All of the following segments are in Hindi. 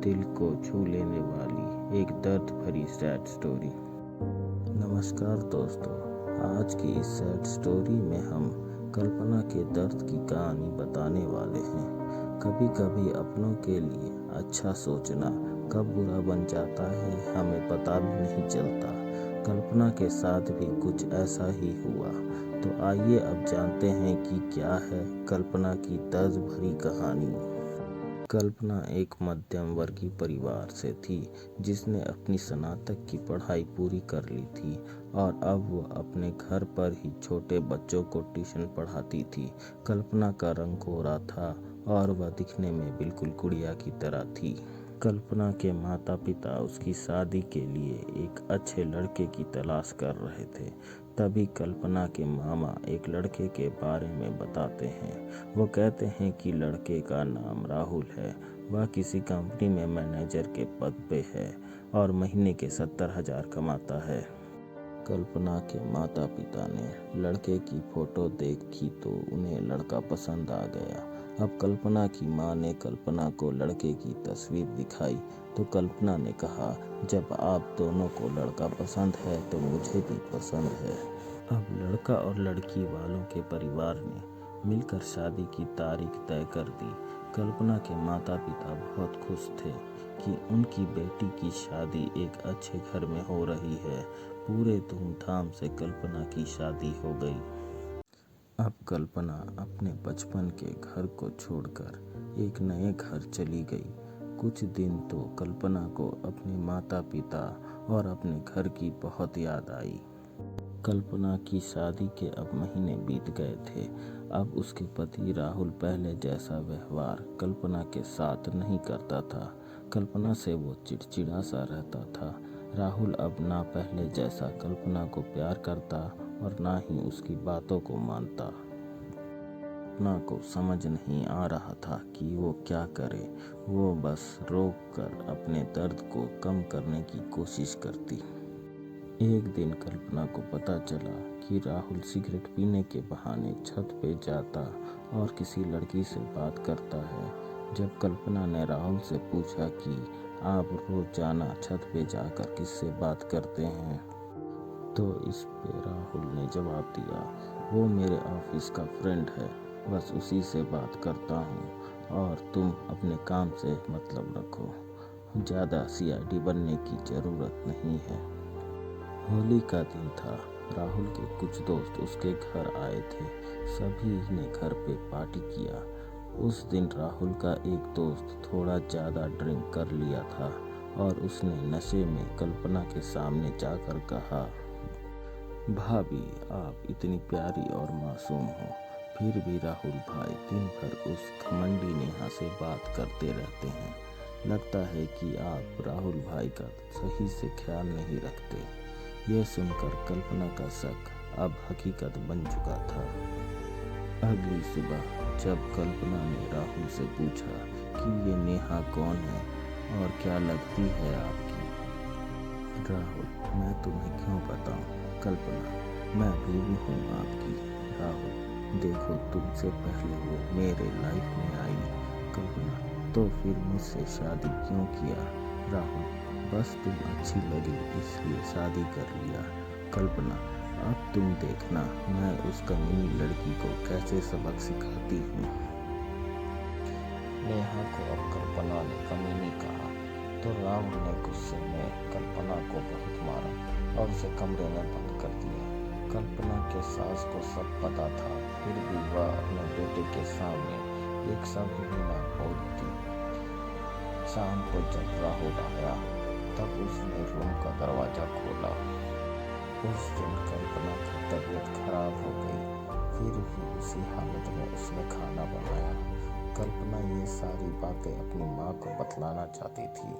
दिल को छू लेने वाली एक दर्द भरी सैड स्टोरी। नमस्कार दोस्तों, आज की इस सैड स्टोरी में हम कल्पना के दर्द की कहानी बताने वाले हैं। कभी कभी अपनों के लिए अच्छा सोचना कब बुरा बन जाता है हमें पता भी नहीं चलता। कल्पना के साथ भी कुछ ऐसा ही हुआ। तो आइए अब जानते हैं कि क्या है कल्पना की दर्द भरी कहानी। कल्पना एक मध्यम वर्गीय परिवार से थी जिसने अपनी स्नातक की पढ़ाई पूरी कर ली थी और अब वह अपने घर पर ही छोटे बच्चों को ट्यूशन पढ़ाती थी। कल्पना का रंग गोरा था और वह दिखने में बिल्कुल गुड़िया की तरह थी। कल्पना के माता पिता उसकी शादी के लिए एक अच्छे लड़के की तलाश कर रहे थे। तभी कल्पना के मामा एक लड़के के बारे में बताते हैं। वो कहते हैं कि लड़के का नाम राहुल है। वह किसी कंपनी में मैनेजर के पद पे है और महीने के 70,000 कमाता है। कल्पना के माता पिता ने लड़के की फोटो देखी तो उन्हें लड़का पसंद आ गया। अब कल्पना की मां ने कल्पना को लड़के की तस्वीर दिखाई तो कल्पना ने कहा, जब आप दोनों को लड़का पसंद है तो मुझे भी पसंद है। अब लड़का और लड़की वालों के परिवार ने मिलकर शादी की तारीख तय कर दी। कल्पना के माता पिता बहुत खुश थे कि उनकी बेटी की शादी एक अच्छे घर में हो रही है। पूरे धूमधाम से कल्पना की शादी हो गई। अब कल्पना अपने बचपन के घर को छोड़कर एक नए घर चली गई। कुछ दिन तो कल्पना को अपने माता पिता और अपने घर की बहुत याद आई। कल्पना की शादी के अब महीने बीत गए थे। अब उसके पति राहुल पहले जैसा व्यवहार कल्पना के साथ नहीं करता था। कल्पना से वो चिड़चिड़ा सा रहता था। राहुल अब ना पहले जैसा कल्पना को प्यार करता और ना ही उसकी बातों को मानता। कल्पना को समझ नहीं आ रहा था कि वो क्या करे। वो बस रोक कर अपने दर्द को कम करने की कोशिश करती। एक दिन कल्पना को पता चला कि राहुल सिगरेट पीने के बहाने छत पे जाता और किसी लड़की से बात करता है। जब कल्पना ने राहुल से पूछा कि आप रोज जाना छत पे जाकर किससे बात करते हैं, तो इस पे राहुल ने जवाब दिया, वो मेरे ऑफिस का फ्रेंड है, बस उसी से बात करता हूँ और तुम अपने काम से मतलब रखो। ज़्यादा सीआईडी बनने की ज़रूरत नहीं है। होली का दिन था। राहुल के कुछ दोस्त उसके घर आए थे। सभी ने घर पे पार्टी किया। उस दिन राहुल का एक दोस्त थोड़ा ज़्यादा ड्रिंक कर लिया था और उसने नशे में कल्पना के सामने जाकर कहा, भाभी आप इतनी प्यारी और मासूम हो, फिर भी राहुल भाई दिन भर उस घमंडी नेहा से बात करते रहते हैं। लगता है कि आप राहुल भाई का सही से ख्याल नहीं रखते। यह सुनकर कल्पना का शक अब हकीकत बन चुका था। अगली सुबह जब कल्पना ने राहुल से पूछा कि ये नेहा कौन है और क्या लगती है आपकी। राहुल, मैं तुम्हें क्यों बताऊं। कल्पना, मैं बीवी हूँ आपकी। राहुल, देखो तुमसे पहले वो मेरे लाइफ में आई। कल्पना, तो फिर मुझसे शादी क्यों किया। राहुल, बस तुम अच्छी लगी इसलिए शादी कर लिया। कल्पना, अब तुम देखना मैं उस कमीनी लड़की को कैसे सबक सिखाती हूँ। नेहा को अब कल्पना ने कमीनी कहा तो राहुल ने गुस्से में कल्पना को बहुत मारा और उसे कमरे में बंद कर दिया। कल्पना के सास को सब पता था, फिर भी वह अपने बेटे के सामने एक शब्द भी ना बोलती। शाम को जब राहुल आया तब उसने रूम का दरवाजा खोला। उस दिन कल्पना की तबीयत खराब हो गई, फिर भी उसी हालत में उसने खाना बनाया। कल्पना ये सारी बातें अपनी माँ को बतलाना चाहती थी,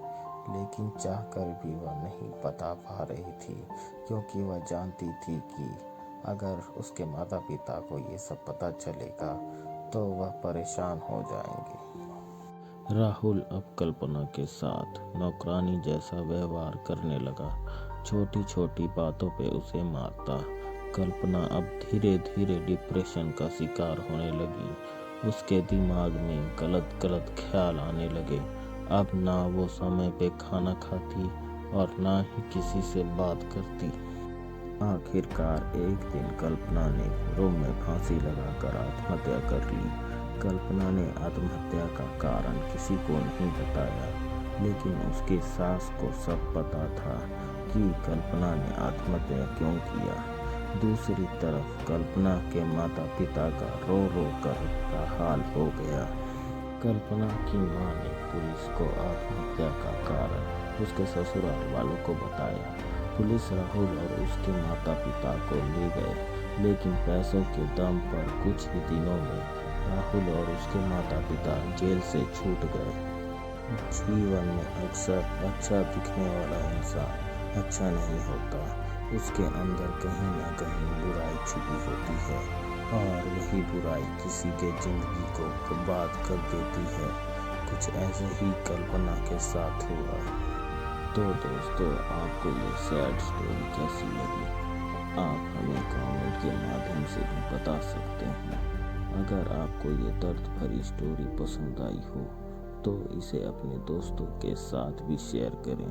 लेकिन चाहकर भी वह नहीं बता पा रही थी, क्योंकि वह जानती थी कि अगर उसके माता पिता को ये सब पता चलेगा तो वह परेशान हो जाएंगे। राहुल अब कल्पना के साथ नौकरानी जैसा व्यवहार करने लगा। छोटी छोटी बातों पे उसे मारता। कल्पना अब धीरे धीरे डिप्रेशन का शिकार होने लगी। उसके दिमाग में गलत गलत ख्याल आने लगे। अब ना वो समय पे खाना खाती और ना ही किसी से बात करती। आखिरकार एक दिन कल्पना ने रूम में फांसी लगाकर आत्महत्या कर ली। कल्पना ने आत्महत्या का कारण किसी को नहीं बताया, लेकिन उसके सास को सब पता था कि कल्पना ने आत्महत्या क्यों किया। दूसरी तरफ कल्पना के माता पिता का रो रो कर बुरा हाल हो गया। कल्पना की मां ने पुलिस को आत्महत्या का कारण उसके ससुराल वालों को बताया। पुलिस राहुल और उसके माता पिता को ले गए, लेकिन पैसों के दम पर कुछ ही दिनों में राहुल और उसके माता पिता जेल से छूट गए। जीवन में अक्सर अच्छा दिखने वाला इंसान अच्छा नहीं होता, उसके अंदर कहीं ना कहीं बुराई छिपी होती है और वही बुराई किसी के जिंदगी को बर्बाद कर देती है। कुछ ऐसे ही कल्पना के साथ हुआ। तो दोस्तों, आपको ये सैड स्टोरी कैसी लगी? आप हमें कमेंट के माध्यम से भी बता सकते हैं। अगर आपको ये दर्द भरी स्टोरी पसंद आई हो तो इसे अपने दोस्तों के साथ भी शेयर करें।